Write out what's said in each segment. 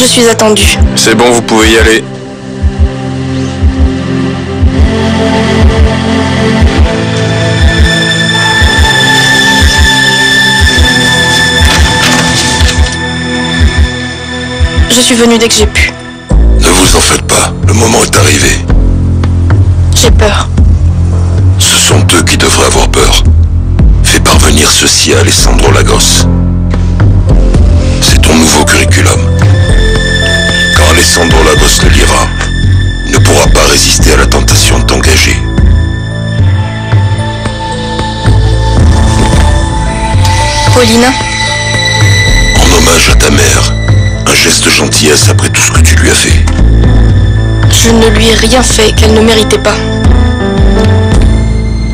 Je suis attendue. C'est bon, vous pouvez y aller. Je suis venue dès que j'ai pu. Ne vous en faites pas, le moment est arrivé. J'ai peur. Ce sont eux qui devraient avoir peur. Fais parvenir ceci à Alessandro Lagos. C'est ton nouveau curriculum. Quand Alessandro Lagos le lira, il ne pourra pas résister à la tentation de t'engager. Paulina, En hommage à ta mère, un geste de gentillesse après tout ce que tu lui as fait. je ne lui ai rien fait qu'elle ne méritait pas.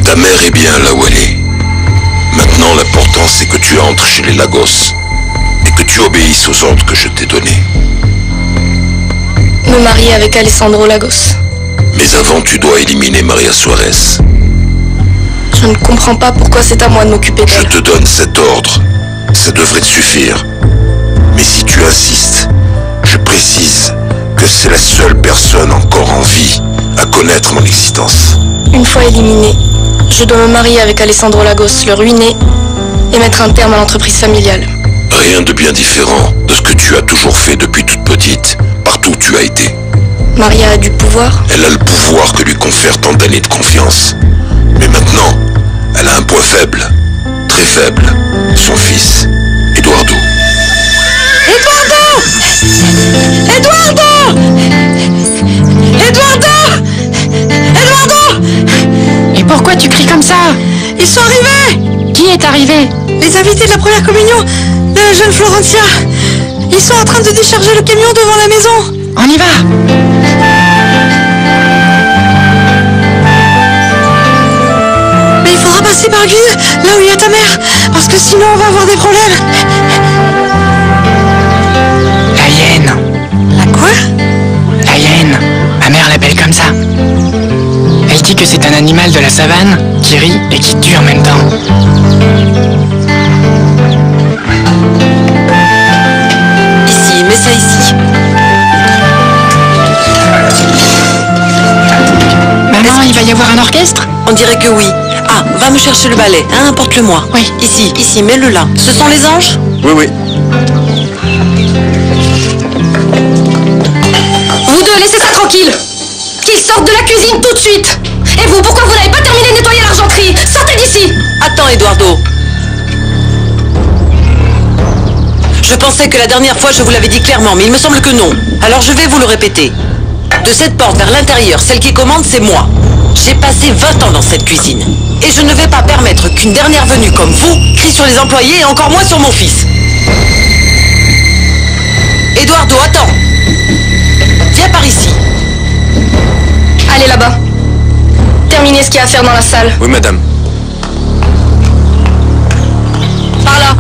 Ta mère est bien là où elle est. Maintenant, l'important c'est que tu entres chez les Lagos et que tu obéisses aux ordres que je t'ai donnés. Me marier avec Alessandro Lagos. Mais avant, tu dois éliminer Maria Suarez. Je ne comprends pas pourquoi c'est à moi de m'occuper Je d'elle. te donne cet ordre. Ça devrait te suffire. Mais si tu insistes, je précise que c'est la seule personne encore en vie à connaître mon existence. Une fois éliminée, je dois me marier avec Alessandro Lagos, le ruiner et mettre un terme à l'entreprise familiale. Rien de bien différent de ce que tu as toujours fait depuis toute petite, partout où tu as été. Maria a du pouvoir. Elle a le pouvoir que lui confère tant d'années de confiance. Mais maintenant, elle a un point faible, très faible, son fils, Eduardo. Eduardo! Eduardo! Eduardo! Et pourquoi tu cries comme ça? Ils sont arrivés! Qui est arrivé? Les invités de la première communion de la jeune Florentia. Ils sont en train de décharger le camion devant la maison. On y va! Mais il faudra passer par Guy, là où il y a ta mère, parce que sinon on va avoir des problèmes. La hyène. La quoi? La hyène. Ma mère l'appelle comme ça. Elle dit que c'est un animal de la savane qui rit et qui tue en même temps. Ici, mets ça ici. Maman, il va y avoir un orchestre? On dirait que oui. Ah, va me chercher le balai, hein, apporte-le-moi. Oui. Ici, mets-le là. Ce sont les anges? Oui, oui. Vous deux, laissez ça tranquille. Qu'ils sortent de la cuisine tout de suite. Et vous, pourquoi vous n'avez pas terminé de nettoyer l'argenterie? Sortez d'ici. Attends, Eduardo. Je pensais que la dernière fois je vous l'avais dit clairement, mais il me semble que non. Alors je vais vous le répéter. De cette porte vers l'intérieur, celle qui commande, c'est moi. J'ai passé 20 ans dans cette cuisine. Et je ne vais pas permettre qu'une dernière venue comme vous crie sur les employés et encore moins sur mon fils. Eduardo, attends. Viens par ici. Allez là-bas. Terminez ce qu'il y a à faire dans la salle. Oui, madame. Par là.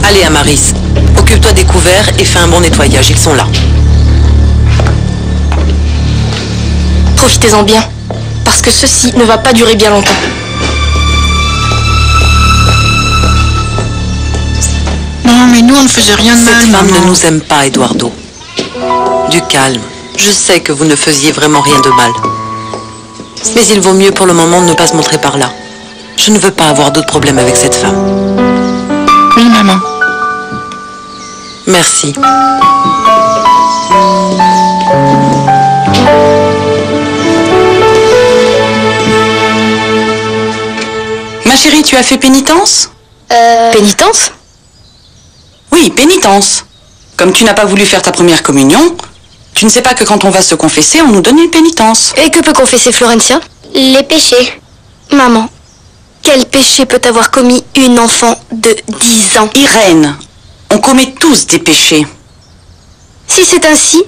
Allez, Amaris. Occupe-toi des couverts et fais un bon nettoyage, ils sont là. Profitez-en bien. Parce que ceci ne va pas durer bien longtemps. Non, mais nous, on ne faisait rien de mal, Cette femme maman. ne nous aime pas, Eduardo. Du calme. Je sais que vous ne faisiez vraiment rien de mal. Mais il vaut mieux pour le moment ne pas se montrer par là. Je ne veux pas avoir d'autres problèmes avec cette femme. Oui, maman. Merci. Ma chérie, tu as fait pénitence? Pénitence? Oui, pénitence. Comme tu n'as pas voulu faire ta première communion, tu ne sais pas que quand on va se confesser, on nous donne une pénitence. Et que peut confesser Florentia? Les péchés. Maman, quel péché peut avoir commis une enfant de 10 ans? Irène, on commet tous des péchés. Si c'est ainsi,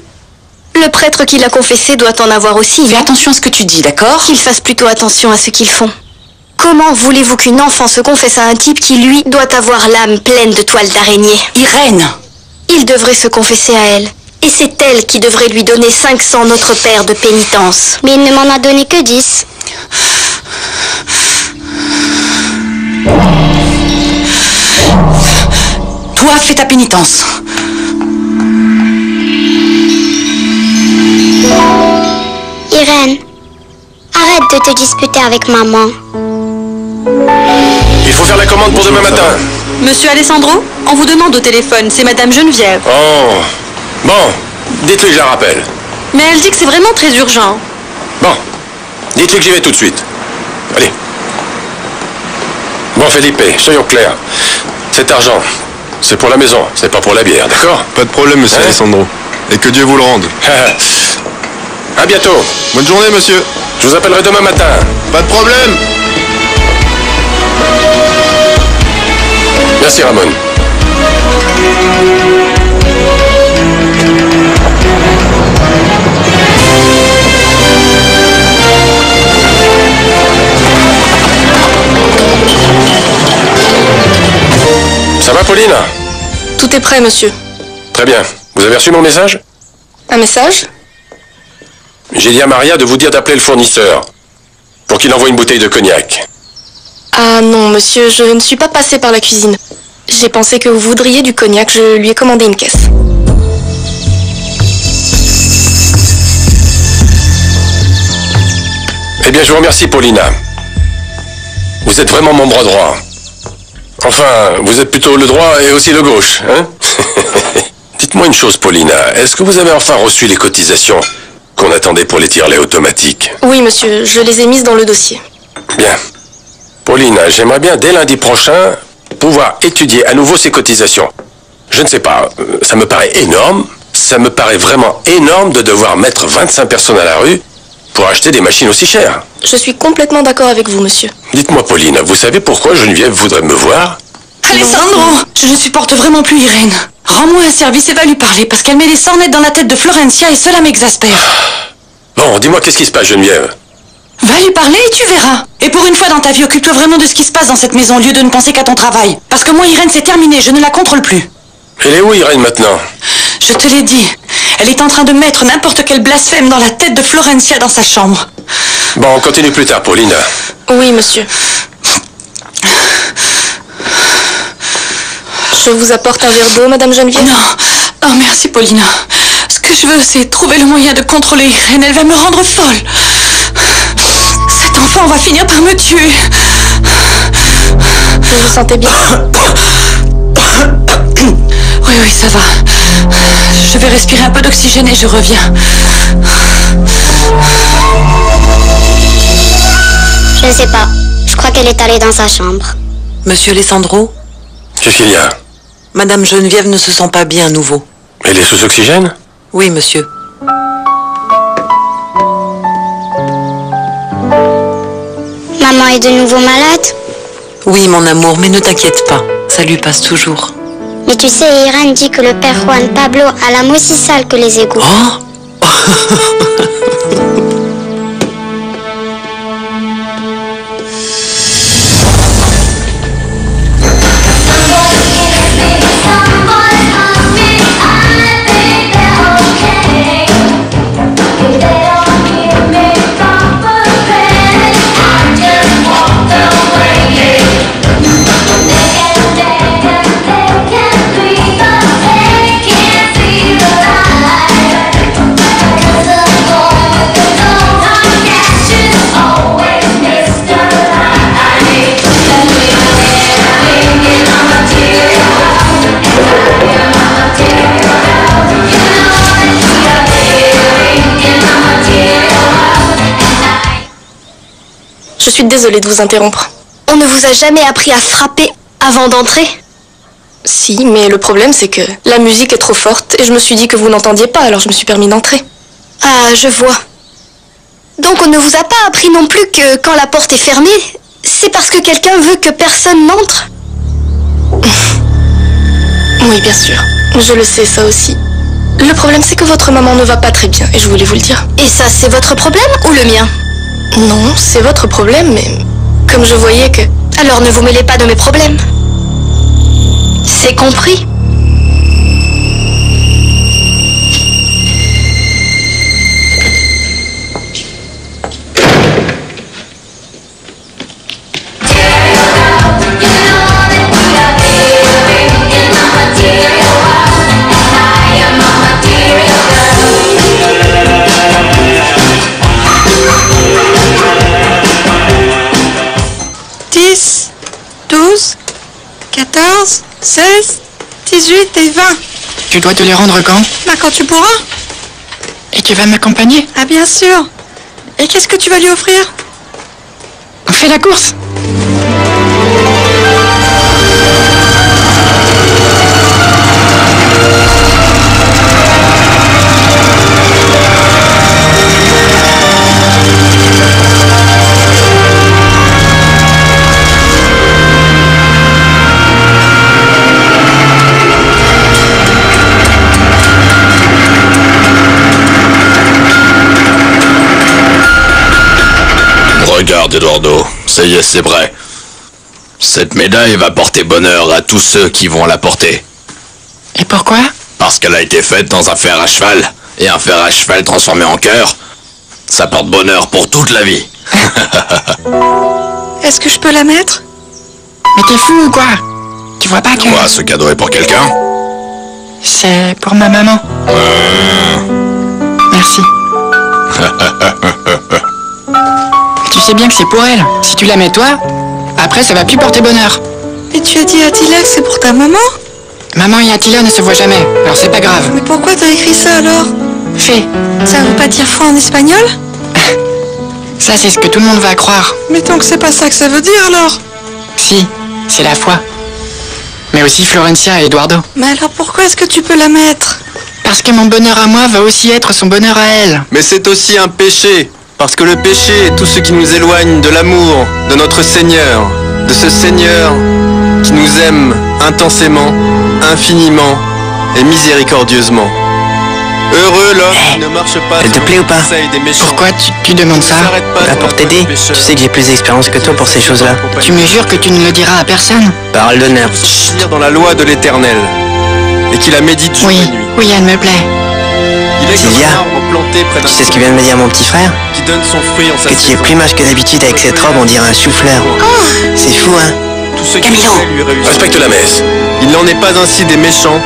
le prêtre qui l'a confessé doit en avoir aussi. Fais non? attention à ce que tu dis, d'accord? Qu'ils fassent plutôt attention à ce qu'ils font. Comment voulez-vous qu'une enfant se confesse à un type qui, lui, doit avoir l'âme pleine de toiles d'araignée? Irène! Il devrait se confesser à elle. Et c'est elle qui devrait lui donner 500 Notre Père de pénitence. Mais il ne m'en a donné que 10. Toi, fais ta pénitence. Irène, arrête de te disputer avec maman. Il faut faire la commande pour demain matin. Monsieur Alessandro, on vous demande au téléphone, c'est Madame Geneviève. Oh, bon, dites-lui que je la rappelle. Mais elle dit que c'est vraiment très urgent. Bon, dites-lui que j'y vais tout de suite. Allez. Bon, Felipe, soyons clairs. Cet argent, c'est pour la maison, c'est pas pour la bière, d'accord? Pas de problème, monsieur Alessandro. Et que Dieu vous le rende. À bientôt. Bonne journée, monsieur. Je vous appellerai demain matin. Pas de problème. Merci, Ramon. Ça va, Pauline? Tout est prêt, monsieur. Très bien. Vous avez reçu mon message? Un message? J'ai dit à Maria de vous dire d'appeler le fournisseur pour qu'il envoie une bouteille de cognac. Ah non, monsieur, je ne suis pas passée par la cuisine. J'ai pensé que vous voudriez du cognac, je lui ai commandé une caisse. Eh bien, je vous remercie, Paulina. Vous êtes vraiment mon bras droit. Enfin, vous êtes plutôt le droit et aussi le gauche, hein? Dites-moi une chose, Paulina. Est-ce que vous avez enfin reçu les cotisations qu'on attendait pour les tirelets automatiques? Oui, monsieur, je les ai mises dans le dossier. Bien. Paulina, j'aimerais bien, dès lundi prochain, pouvoir étudier à nouveau ces cotisations. Je ne sais pas, ça me paraît énorme. Ça me paraît vraiment énorme de devoir mettre 25 personnes à la rue pour acheter des machines aussi chères. Je suis complètement d'accord avec vous, monsieur. Dites-moi, Paulina, vous savez pourquoi Geneviève voudrait me voir? Alessandro, je ne supporte vraiment plus Irène. Rends-moi un service et va lui parler, parce qu'elle met les sornettes dans la tête de Florencia et cela m'exaspère. Bon, dis-moi, qu'est-ce qui se passe, Geneviève? Va lui parler et tu verras. Et pour une fois dans ta vie, occupe-toi vraiment de ce qui se passe dans cette maison, au lieu de ne penser qu'à ton travail. Parce que moi, Irène, c'est terminé, je ne la contrôle plus. Elle est où, Irène, maintenant? Je te l'ai dit, elle est en train de mettre n'importe quel blasphème dans la tête de Florencia dans sa chambre. Bon, on continue plus tard, Paulina. Oui, monsieur. Je vous apporte un verre d'eau, Madame Geneviève? Non. Oh, merci, Paulina. Ce que je veux, c'est trouver le moyen de contrôler Irène. Elle va me rendre folle. Cet enfant va finir par me tuer. Vous vous sentez bien? Oui, oui, ça va. Je vais respirer un peu d'oxygène et je reviens. Je ne sais pas. Je crois qu'elle est allée dans sa chambre. Monsieur Alessandro, Qu'est-ce qu'il y a? Madame Geneviève ne se sent pas bien à nouveau. Elle est sous oxygène? Oui, monsieur. Maman est de nouveau malade? Oui, mon amour, mais ne t'inquiète pas. Ça lui passe toujours. Mais tu sais, Irène dit que le père Juan Pablo a l'âme aussi sale que les égouts. Oh Je suis désolée de vous interrompre. On ne vous a jamais appris à frapper avant d'entrer? Si, mais le problème c'est que la musique est trop forte et je me suis dit que vous n'entendiez pas, alors je me suis permis d'entrer. Ah, je vois. Donc on ne vous a pas appris non plus que quand la porte est fermée, c'est parce que quelqu'un veut que personne n'entre? Oui, bien sûr. Je le sais, ça aussi. Le problème c'est que votre maman ne va pas très bien et je voulais vous le dire. Et ça, c'est votre problème ou le mien? Non, c'est votre problème, mais comme je voyais que... Alors ne vous mêlez pas de mes problèmes. C'est compris. 12, 14, 16, 18 et 20. Tu dois te les rendre quand? Bah quand tu pourras. Et tu vas m'accompagner? Ah bien sûr. Et qu'est-ce que tu vas lui offrir? On fait la course. Regarde, Eduardo, ça y est, c'est vrai. Cette médaille va porter bonheur à tous ceux qui vont la porter. Et pourquoi? Parce qu'elle a été faite dans un fer à cheval, et un fer à cheval transformé en cœur, ça porte bonheur pour toute la vie. Est-ce que je peux la mettre? Mais t'es fou ou quoi? Tu vois pas que... Quoi, ce cadeau est pour quelqu'un? C'est pour ma maman. Merci. Tu sais bien que c'est pour elle. Si tu la mets toi, après ça va plus porter bonheur. Mais tu as dit à Attila que c'est pour ta maman? Maman et Attila ne se voient jamais, alors c'est pas grave. Mais pourquoi t'as écrit ça alors? Fais. Ça veut pas dire foi en espagnol? Ça c'est ce que tout le monde va croire. Mais tant que c'est pas ça que ça veut dire alors? Si, c'est la foi. Mais aussi Florencia et Eduardo. Mais alors pourquoi est-ce que tu peux la mettre? Parce que mon bonheur à moi va aussi être son bonheur à elle. Mais c'est aussi un péché. Parce que le péché est tout ce qui nous éloigne de l'amour de notre Seigneur, de ce Seigneur qui nous aime intensément, infiniment et miséricordieusement. Heureux l'homme qui ne marche pas elle te plaît ou pas? des méchants. Pourquoi tu demandes ça? Bah pour t'aider. Tu sais que j'ai plus d'expérience que toi pour ces choses-là. Tu me jures que tu ne le diras à personne? Parole d'honneur. Lire dans la loi de l'Éternel et qui la médite jour et nuit. Oui, elle me plaît. Il est comme Sylvia, un arbre planté près d'un tu sais ce que vient de me dire mon petit frère? qui donne son fruit en sa Que tu es saison. plus moche que d'habitude avec cette robe, on dirait un chou-fleur. C'est fou, hein? Tout ce qui Camilo, fait lui réussit. Respecte la messe. Il n'en est pas ainsi des méchants.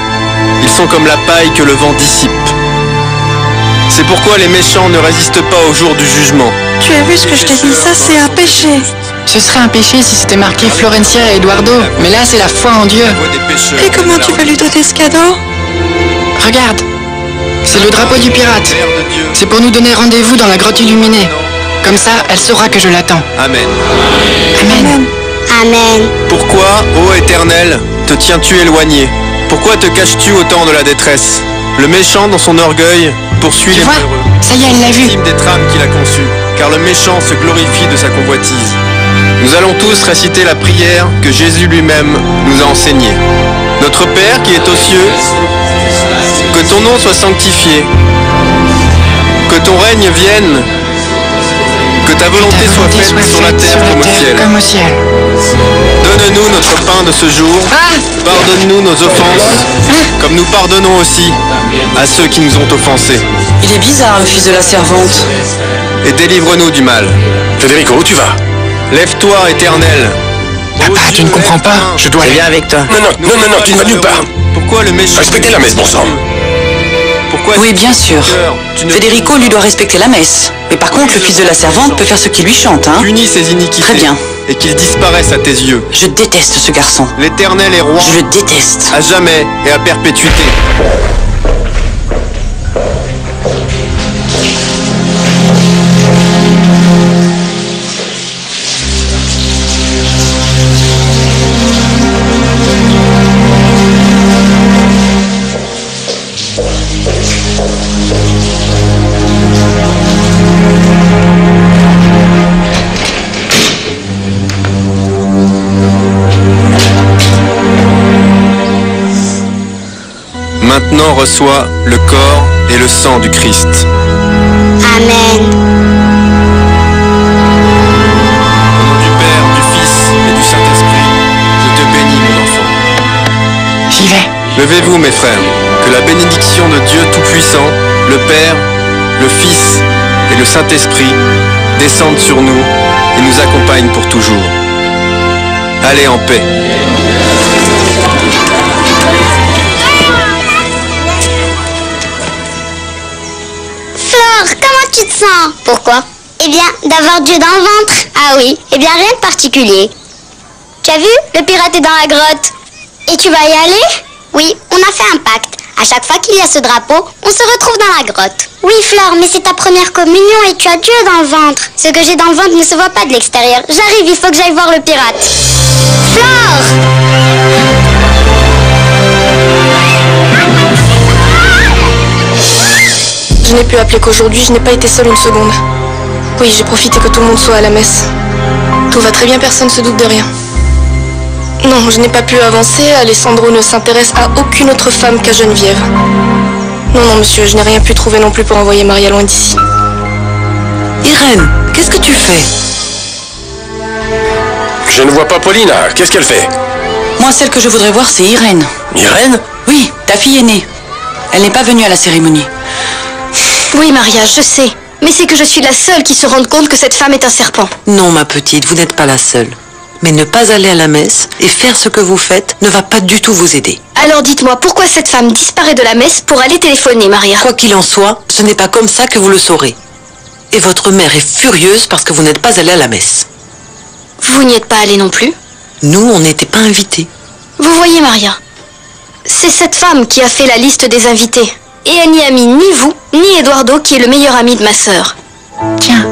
Ils sont comme la paille que le vent dissipe. C'est pourquoi les méchants ne résistent pas au jour du jugement. Tu as vu ce que je t'ai dit? Ça c'est un péché. Ce serait un péché si c'était marqué Florencia et Eduardo. Mais là c'est la foi en Dieu. La voix des pécheurs Et comment tu vas lui donner ce cadeau? Regarde. C'est le drapeau du pirate. Père de Dieu. C'est pour nous donner rendez-vous dans la grotte illuminée. Comme ça, elle saura que je l'attends. Amen. Amen. Amen. Pourquoi, ô Éternel, te tiens-tu éloigné? Pourquoi te caches-tu au temps de la détresse? Le méchant, dans son orgueil, poursuit Tu les vois? malheureux. Ça y est, elle l'a vu. Victime des trames qu'il a conçues, car le méchant se glorifie de sa convoitise. Nous allons tous réciter la prière que Jésus lui-même nous a enseignée. Notre Père qui est aux cieux, que ton nom soit sanctifié, que ton règne vienne, que ta volonté soit faite sur la terre comme au ciel. Donne-nous notre pain de ce jour, pardonne-nous nos offenses, comme nous pardonnons aussi à ceux qui nous ont offensés. Il est bizarre, le fils de la servante. Et délivre-nous du mal. Federico, où tu vas? Lève-toi, Éternel. Papa, tu ne comprends pas. Je dois Je aller. viens avec toi. Non, tu ne vas nulle part. Pourquoi le méchant... Respectez la messe, bon sang. Pourquoi Oui, bien sûr. Federico, lui, doit respecter la messe. Mais par contre, le fils de la servante peut faire ce qu'il lui chante, hein. Punis ses iniquités. Très bien. Et qu'il disparaisse à tes yeux. Je déteste ce garçon. L'Éternel est roi Je le déteste. à jamais et à perpétuité. Maintenant reçois le corps et le sang du Christ. Amen. Au nom du Père, du Fils et du Saint-Esprit, je te bénis, mon enfant. J'y vais. Levez-vous, mes frères, que la bénédiction de Dieu Tout-Puissant, le Père, le Fils et le Saint-Esprit descendent sur nous et nous accompagnent pour toujours. Allez en paix. Flore, comment tu te sens? Pourquoi? Eh bien, d'avoir Dieu dans le ventre. Ah oui, eh bien rien de particulier. Tu as vu? Le pirate est dans la grotte. Et tu vas y aller? Oui, on a fait un pacte. À chaque fois qu'il y a ce drapeau, on se retrouve dans la grotte. Oui, Flore, mais c'est ta première communion et tu as Dieu dans le ventre. Ce que j'ai dans le ventre ne se voit pas de l'extérieur. J'arrive, il faut que j'aille voir le pirate. Flore! Je n'ai pu appeler qu'aujourd'hui, je n'ai pas été seule une seconde. Oui, j'ai profité que tout le monde soit à la messe. Tout va très bien, personne ne se doute de rien. Non, je n'ai pas pu avancer, Alessandro ne s'intéresse à aucune autre femme qu'à Geneviève. Non, monsieur, je n'ai rien pu trouver non plus pour envoyer Maria loin d'ici. Irène, qu'est-ce que tu fais? Je ne vois pas Paulina. Qu'est-ce qu'elle fait? Moi, celle que je voudrais voir, c'est Irène. Irène? Oui, ta fille aînée. Elle n'est pas venue à la cérémonie. Oui, Maria, je sais. Mais c'est que je suis la seule qui se rende compte que cette femme est un serpent. Non, ma petite, vous n'êtes pas la seule. Mais ne pas aller à la messe et faire ce que vous faites ne va pas du tout vous aider. Alors dites-moi, pourquoi cette femme disparaît de la messe pour aller téléphoner, Maria? Quoi qu'il en soit, ce n'est pas comme ça que vous le saurez. Et votre mère est furieuse parce que vous n'êtes pas allé à la messe. Vous n'y êtes pas allée non plus? Nous, on n'était pas invités. Vous voyez, Maria, c'est cette femme qui a fait la liste des invités. Et elle n'y a mis ni vous, ni Eduardo, qui est le meilleur ami de ma sœur. Tiens,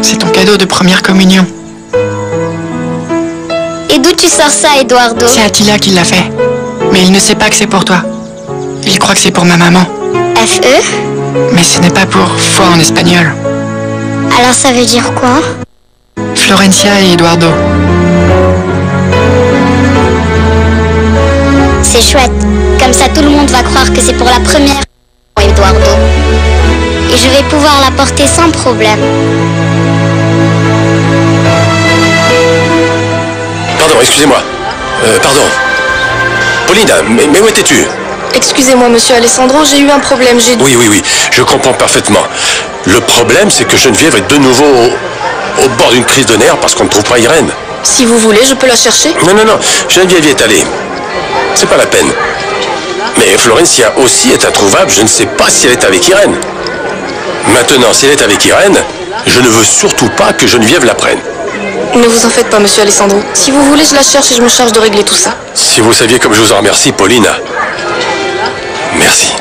c'est ton cadeau de première communion. Et d'où tu sors ça, Eduardo? C'est Attila qui l'a fait. Mais il ne sait pas que c'est pour toi. Il croit que c'est pour ma maman. F.E. Mais ce n'est pas pour foi en espagnol. Alors ça veut dire quoi? Florencia et Eduardo. C'est chouette. Comme ça, tout le monde va croire que c'est pour la première fois, Eduardo. Et je vais pouvoir la porter sans problème. Pardon, excusez-moi. Pardon. Paulina, mais où étais-tu? Excusez-moi, monsieur Alessandro, j'ai eu un problème, j'ai dû... Oui, je comprends parfaitement. Le problème, c'est que Geneviève est de nouveau au bord d'une crise de nerfs parce qu'on ne trouve pas Irène. Si vous voulez, je peux la chercher? Non, Geneviève y est allée. C'est pas la peine. Mais Florencia aussi est introuvable, je ne sais pas si elle est avec Irène. Maintenant, si elle est avec Irène, je ne veux surtout pas que Geneviève la prenne. Ne vous en faites pas, monsieur Alessandro. Si vous voulez, je la cherche et je me charge de régler tout ça. Si vous saviez comme je vous en remercie, Paulina. Merci.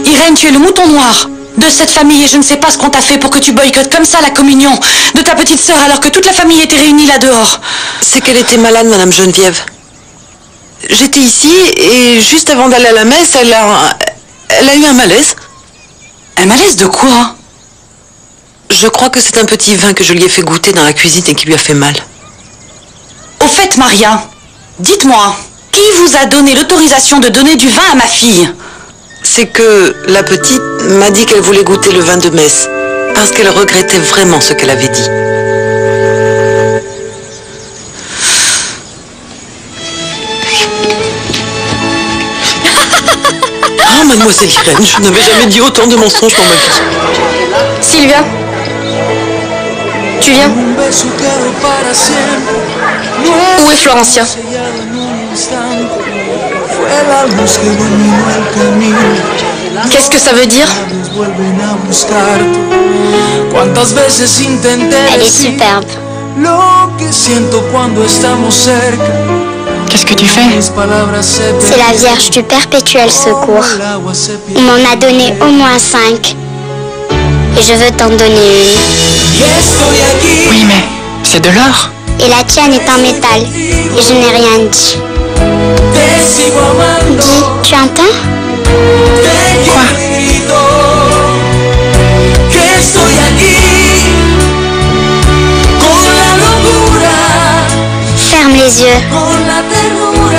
Irène, tu es le mouton noir de cette famille et je ne sais pas ce qu'on t'a fait pour que tu boycottes comme ça la communion de ta petite sœur alors que toute la famille était réunie là dehors. C'est qu'elle était malade, Madame Geneviève. J'étais ici et juste avant d'aller à la messe, elle a eu un malaise. Un malaise de quoi? Je crois que c'est un petit vin que je lui ai fait goûter dans la cuisine et qui lui a fait mal. Au fait, Maria, dites-moi, qui vous a donné l'autorisation de donner du vin à ma fille? C'est que la petite m'a dit qu'elle voulait goûter le vin de messe, parce qu'elle regrettait vraiment ce qu'elle avait dit. Oh, mademoiselle Irène, je n'avais jamais dit autant de mensonges dans ma vie. Sylvia, tu viens? Où est Florencia? Qu'est-ce que ça veut dire? Elle est superbe. Qu'est-ce que tu fais? C'est la Vierge du Perpétuel Secours. On m'en a donné au moins 5. Et je veux t'en donner une. Oui, mais c'est de l'or. Et la tienne est en métal. Et je n'ai rien dit. Dis, tu entends? Quoi? Ferme les yeux.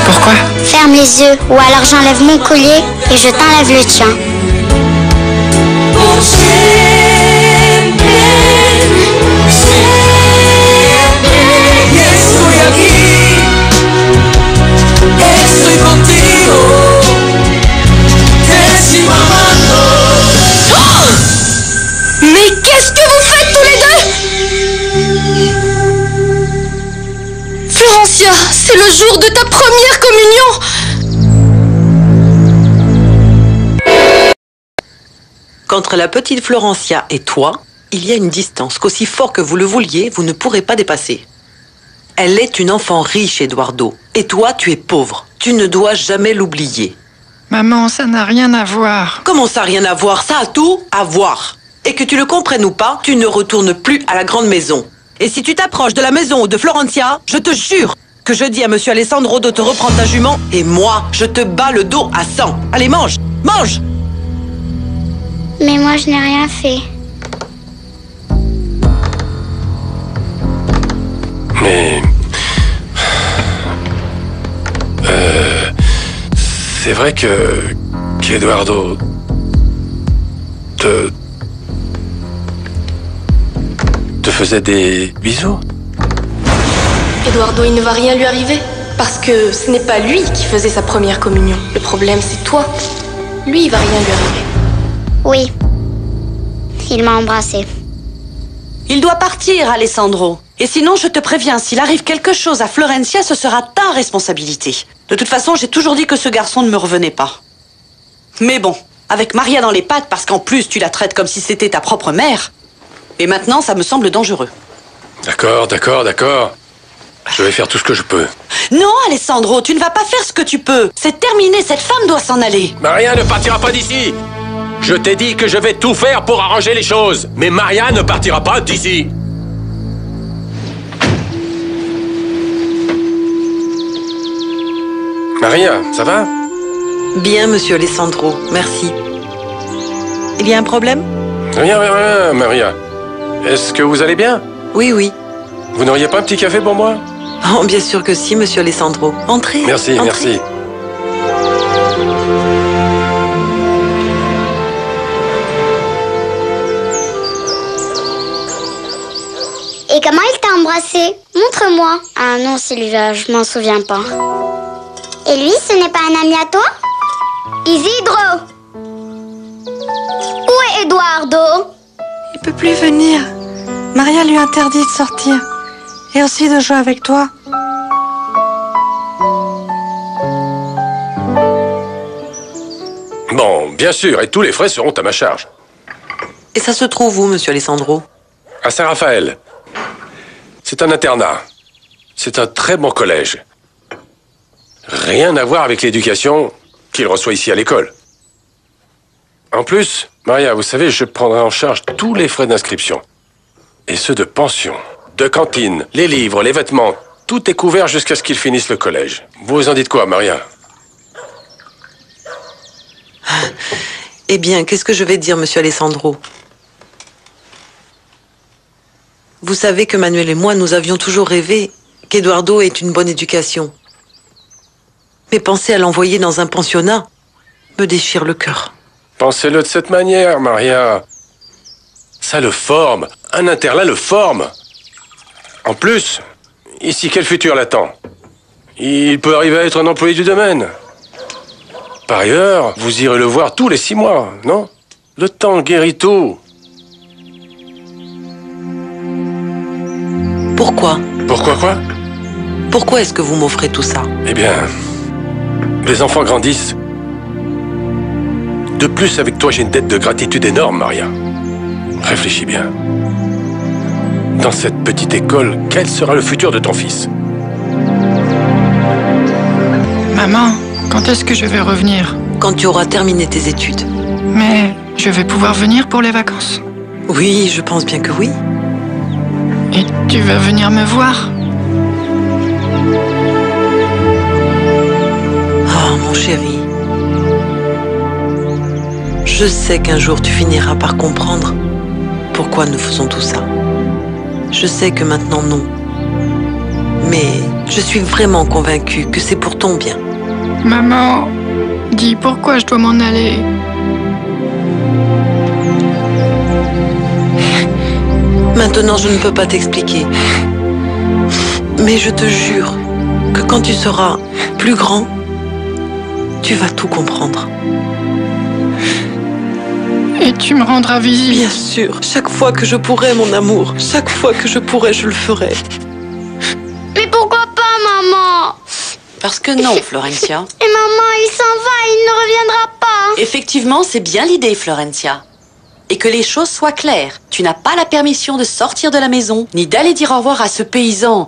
Pourquoi? Ferme les yeux, ou alors j'enlève mon collier et je t'enlève le tien. Mais qu'est-ce que vous faites tous les deux? Florencia, c'est le jour de ta première communion. Qu'entre la petite Florencia et toi, il y a une distance qu'aussi fort que vous le vouliez, vous ne pourrez pas dépasser. Elle est une enfant riche, Eduardo. Et toi, tu es pauvre. Tu ne dois jamais l'oublier. Maman, ça n'a rien à voir. Comment ça, rien à voir? Ça a tout à voir. Et que tu le comprennes ou pas, tu ne retournes plus à la grande maison. Et si tu t'approches de la maison de Florencia, je te jure que je dis à monsieur Alessandro de te reprendre ta jument et moi, je te bats le dos à 100. Allez, mange! Mange! Mais moi, je n'ai rien fait. Mais... c'est vrai qu'Eduardo te faisait des bisous? Eduardo, il ne va rien lui arriver. Parce que ce n'est pas lui qui faisait sa première communion. Le problème, c'est toi. Lui, il va rien lui arriver. Oui. Il m'a embrassée. Il doit partir, Alessandro. Et sinon, je te préviens, s'il arrive quelque chose à Florencia, ce sera ta responsabilité. De toute façon, j'ai toujours dit que ce garçon ne me revenait pas. Mais bon, avec Maria dans les pattes, parce qu'en plus, tu la traites comme si c'était ta propre mère. Et maintenant, ça me semble dangereux. D'accord. Je vais faire tout ce que je peux. Non, Alessandro, tu ne vas pas faire ce que tu peux. C'est terminé, cette femme doit s'en aller. Maria ne partira pas d'ici. Je t'ai dit que je vais tout faire pour arranger les choses. Mais Maria ne partira pas d'ici. Maria, ça va? Bien, monsieur Alessandro, merci. Il y a un problème? Rien, Maria. Est-ce que vous allez bien? Oui. Vous n'auriez pas un petit café pour moi? Oh, bien sûr que si, monsieur Alessandro. Entrez. Merci. Et comment il t'a embrassé? Montre-moi. Ah non, Sylvia, je m'en souviens pas. Et lui, ce n'est pas un ami à toi? Isidro! Où est Eduardo? Il peut plus venir. Maria lui interdit de sortir. Et aussi de jouer avec toi. Bon, bien sûr, et tous les frais seront à ma charge. Et ça se trouve où, monsieur Alessandro? À Saint-Raphaël. C'est un internat. C'est un très bon collège. Rien à voir avec l'éducation qu'il reçoit ici à l'école. En plus, Maria, vous savez, je prendrai en charge tous les frais d'inscription. Et ceux de pension, de cantine, les livres, les vêtements, tout est couvert jusqu'à ce qu'ils finissent le collège. Vous en dites quoi, Maria? Eh bien, qu'est-ce que je vais dire, monsieur Alessandro? Vous savez que Manuel et moi, nous avions toujours rêvé qu'Eduardo ait une bonne éducation. Mais penser à l'envoyer dans un pensionnat me déchire le cœur. Pensez-le de cette manière, Maria. Ça le forme. Un internat le forme. En plus, ici, quel futur l'attend? Il peut arriver à être un employé du domaine. Par ailleurs, vous irez le voir tous les 6 mois, non? Le temps guérit tout. Pourquoi? Pourquoi quoi? Pourquoi est-ce que vous m'offrez tout ça? Eh bien, les enfants grandissent. De plus, avec toi, j'ai une dette de gratitude énorme, Maria. Réfléchis bien. Dans cette petite école, quel sera le futur de ton fils? Maman, quand est-ce que je vais revenir? Quand tu auras terminé tes études. Mais je vais pouvoir venir pour les vacances? Oui, je pense bien que oui. Et tu vas venir me voir? Oh, mon chéri. Je sais qu'un jour tu finiras par comprendre pourquoi nous faisons tout ça. Je sais que maintenant non. Mais je suis vraiment convaincue que c'est pour ton bien. Maman, dis pourquoi je dois m'en aller. Maintenant, je ne peux pas t'expliquer. Mais je te jure que quand tu seras plus grand, tu vas tout comprendre. Et tu me rendras visite? Bien sûr, chaque fois que je pourrai, mon amour. Chaque fois que je pourrai, je le ferai. Mais pourquoi pas, maman? Parce que non, Florencia. Et maman, il s'en va, il ne reviendra pas. Effectivement, c'est bien l'idée, Florencia. et que les choses soient claires. Tu n'as pas la permission de sortir de la maison, ni d'aller dire au revoir à ce paysan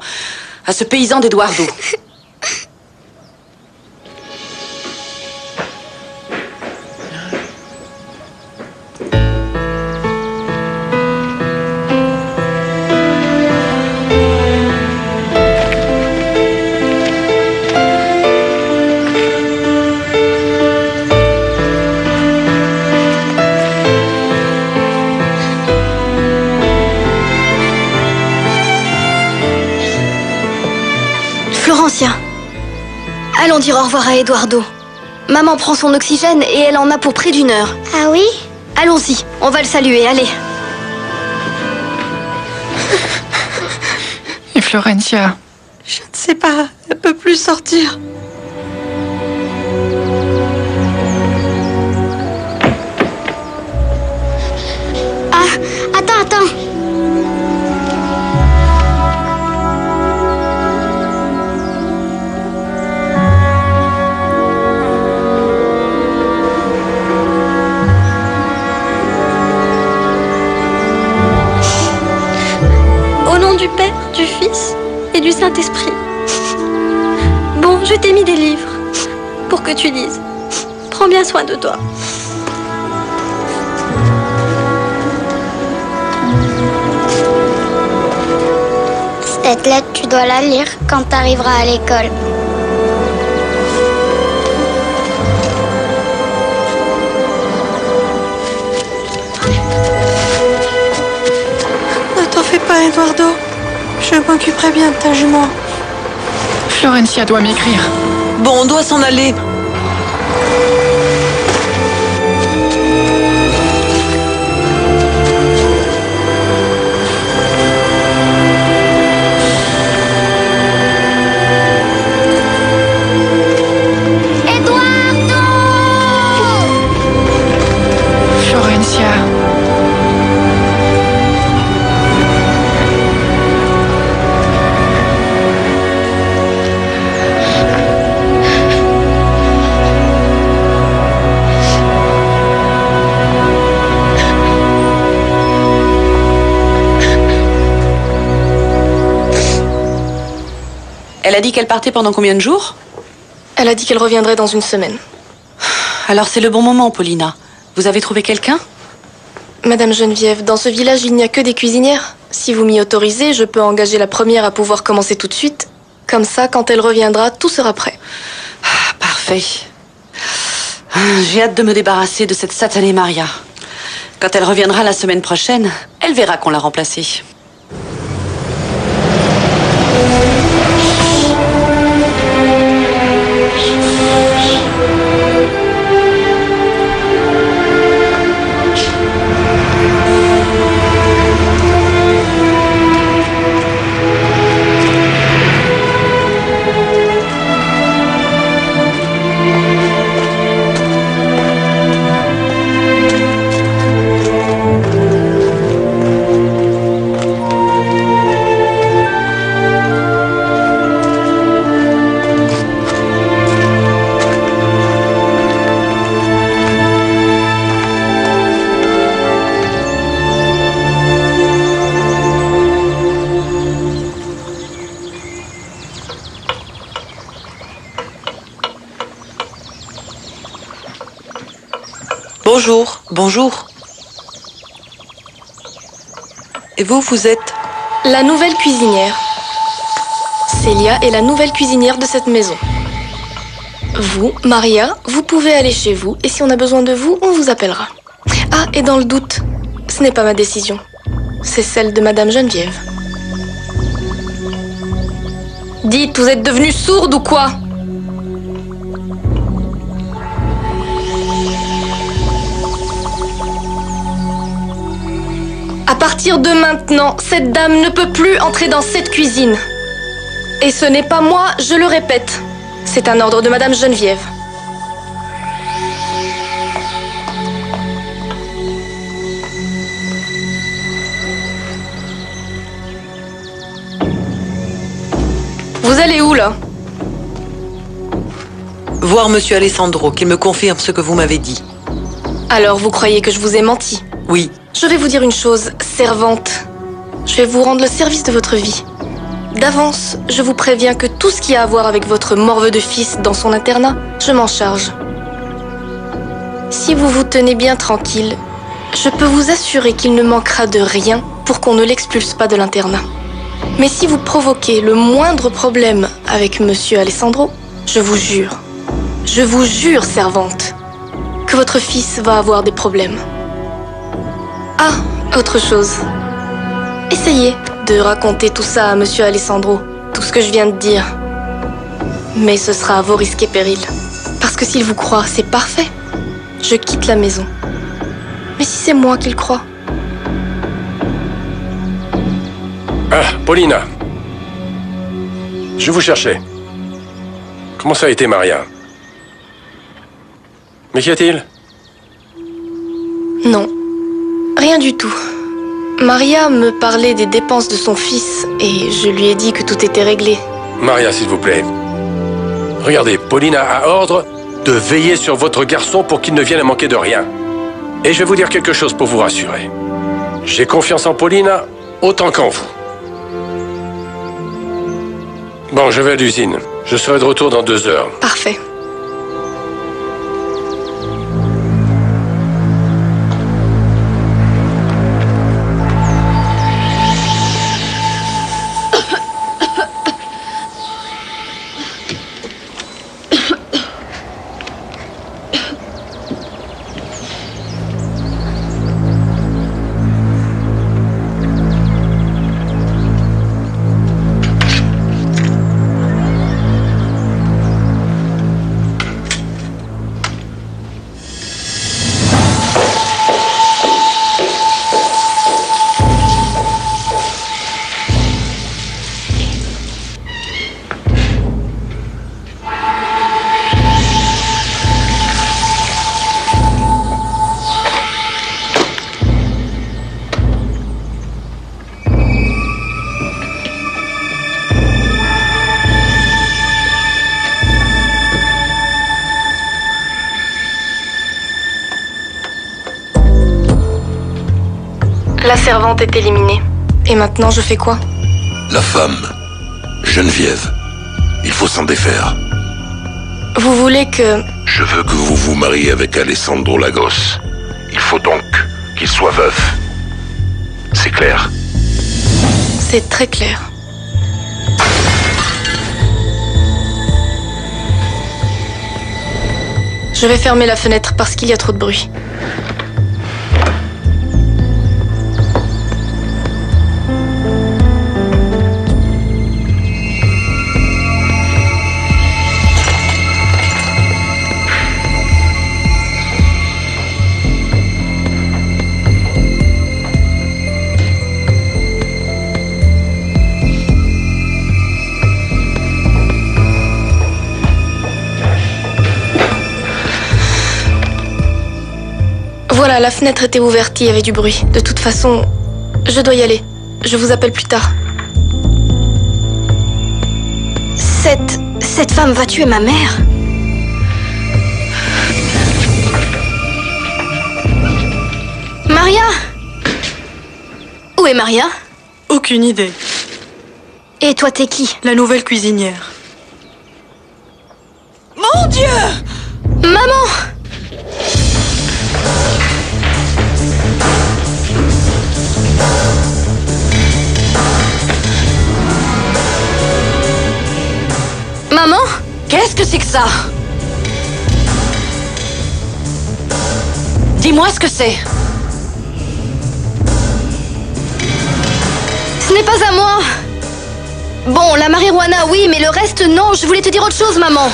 d'Eduardo. Florencia, allons dire au revoir à Eduardo. Maman prend son oxygène et elle en a pour près d'1 heure. Ah oui? Allons-y, on va le saluer, allez. Et Florencia? Je ne sais pas, elle ne peut plus sortir. Ah, attends. Au nom du Père, du Fils et du Saint-Esprit. Bon, je t'ai mis des livres pour que tu lises. Prends bien soin de toi. Cette lettre, tu dois la lire quand t'arriveras à l'école. Ne t'en fais pas, Eduardo. Je m'occuperai bien de ta jument. Florencia doit m'écrire. Bon, on doit s'en aller. Florencia. Elle a dit qu'elle partait pendant combien de jours? Elle a dit qu'elle reviendrait dans 1 semaine. Alors c'est le bon moment, Paulina. Vous avez trouvé quelqu'un? Madame Geneviève, dans ce village, il n'y a que des cuisinières. Si vous m'y autorisez, je peux engager la première à pouvoir commencer tout de suite. Comme ça, quand elle reviendra, tout sera prêt. Parfait. J'ai hâte de me débarrasser de cette satanée Maria. Quand elle reviendra la semaine prochaine, elle verra qu'on l'a remplacée. Bonjour, bonjour. Et vous, vous êtes? La nouvelle cuisinière. Célia est la nouvelle cuisinière de cette maison. Vous, Maria, vous pouvez aller chez vous et si on a besoin de vous, on vous appellera. Ah, et dans le doute, ce n'est pas ma décision. C'est celle de Madame Geneviève. Dites, vous êtes devenue sourde ou quoi? À partir de maintenant, cette dame ne peut plus entrer dans cette cuisine. Et ce n'est pas moi, je le répète. C'est un ordre de Madame Geneviève. Vous allez où, là? Voir Monsieur Alessandro, qu'il me confirme ce que vous m'avez dit. Alors, vous croyez que je vous ai menti? Oui. Je vais vous dire une chose, servante. Je vais vous rendre le service de votre vie. D'avance, je vous préviens que tout ce qui a à voir avec votre morveux de fils dans son internat, je m'en charge. Si vous vous tenez bien tranquille, je peux vous assurer qu'il ne manquera de rien pour qu'on ne l'expulse pas de l'internat. Mais si vous provoquez le moindre problème avec Monsieur Alessandro, je vous jure, servante, que votre fils va avoir des problèmes. Ah, autre chose. Essayez de raconter tout ça à Monsieur Alessandro, tout ce que je viens de dire. Mais ce sera à vos risques et périls. Parce que s'il vous croit, c'est parfait. Je quitte la maison. Mais si c'est moi qu'il croit? Ah, Paulina. Je vous cherchais. Comment ça a été, Maria? Mais qu'y a-t-il? Non, rien du tout. Maria me parlait des dépenses de son fils et je lui ai dit que tout était réglé. Maria, s'il vous plaît. Regardez, Paulina a ordre de veiller sur votre garçon pour qu'il ne vienne à manquer de rien. Et je vais vous dire quelque chose pour vous rassurer. J'ai confiance en Paulina autant qu'en vous. Bon, je vais à l'usine. Je serai de retour dans 2 heures. Parfait. La servante est éliminée. Et maintenant, je fais quoi? La femme, Geneviève, il faut s'en défaire. Vous voulez que... Je veux que vous vous mariez avec Alessandro Lagos. Il faut donc qu'il soit veuf. C'est clair? C'est très clair. Je vais fermer la fenêtre parce qu'il y a trop de bruit. Voilà, la fenêtre était ouverte, il y avait du bruit. De toute façon, je dois y aller. Je vous appelle plus tard. Cette femme va tuer ma mère. Maria! Où est Maria? Aucune idée. Et toi, t'es qui? La nouvelle cuisinière. Mon Dieu! Maman! Maman? Qu'est-ce que c'est que ça? Dis-moi ce que c'est. Ce n'est pas à moi. Bon, la marijuana, oui, mais le reste, non. Je voulais te dire autre chose, maman.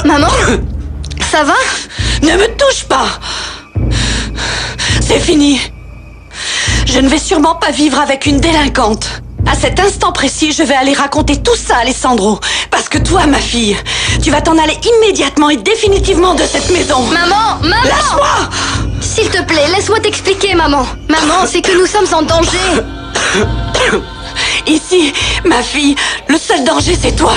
Maman? Ça va? Ne me touche pas! C'est fini. Je ne vais sûrement pas vivre avec une délinquante. À cet instant précis, je vais aller raconter tout ça à Alessandro. Parce que toi, ma fille, tu vas t'en aller immédiatement et définitivement de cette maison. Maman! Maman! Lâche-moi! S'il te plaît, laisse-moi t'expliquer, maman. Maman, c'est que nous sommes en danger. Ici, ma fille, le seul danger, c'est toi.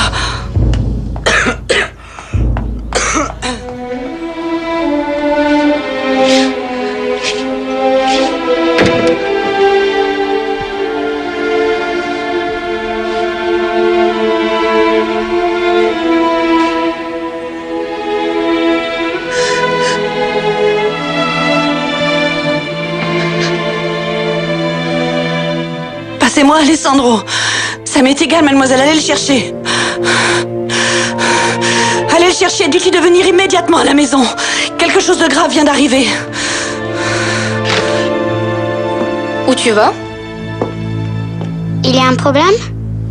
c'est moi, Alessandro. Ça m'est égal, mademoiselle, allez le chercher. Allez le chercher, dites-lui de venir immédiatement à la maison. Quelque chose de grave vient d'arriver. Où tu vas? Il y a un problème?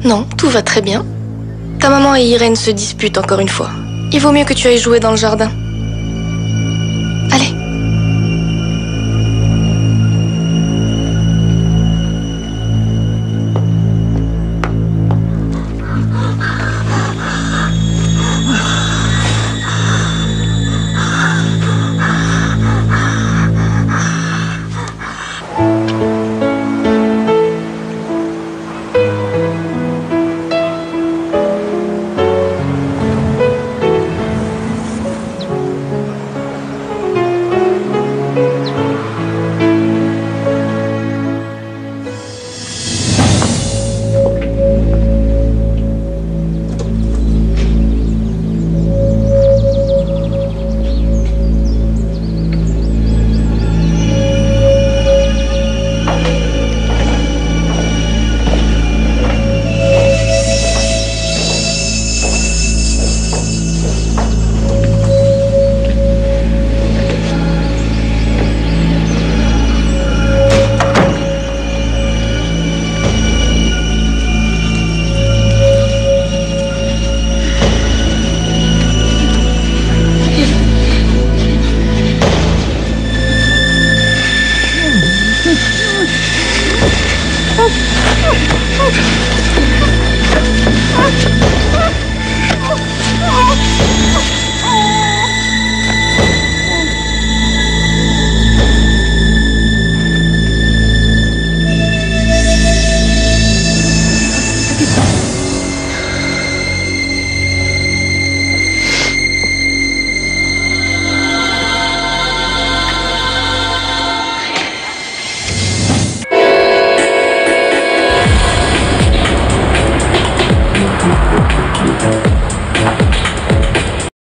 Non, tout va très bien. Ta maman et Irène se disputent encore une fois. Il vaut mieux que tu ailles jouer dans le jardin.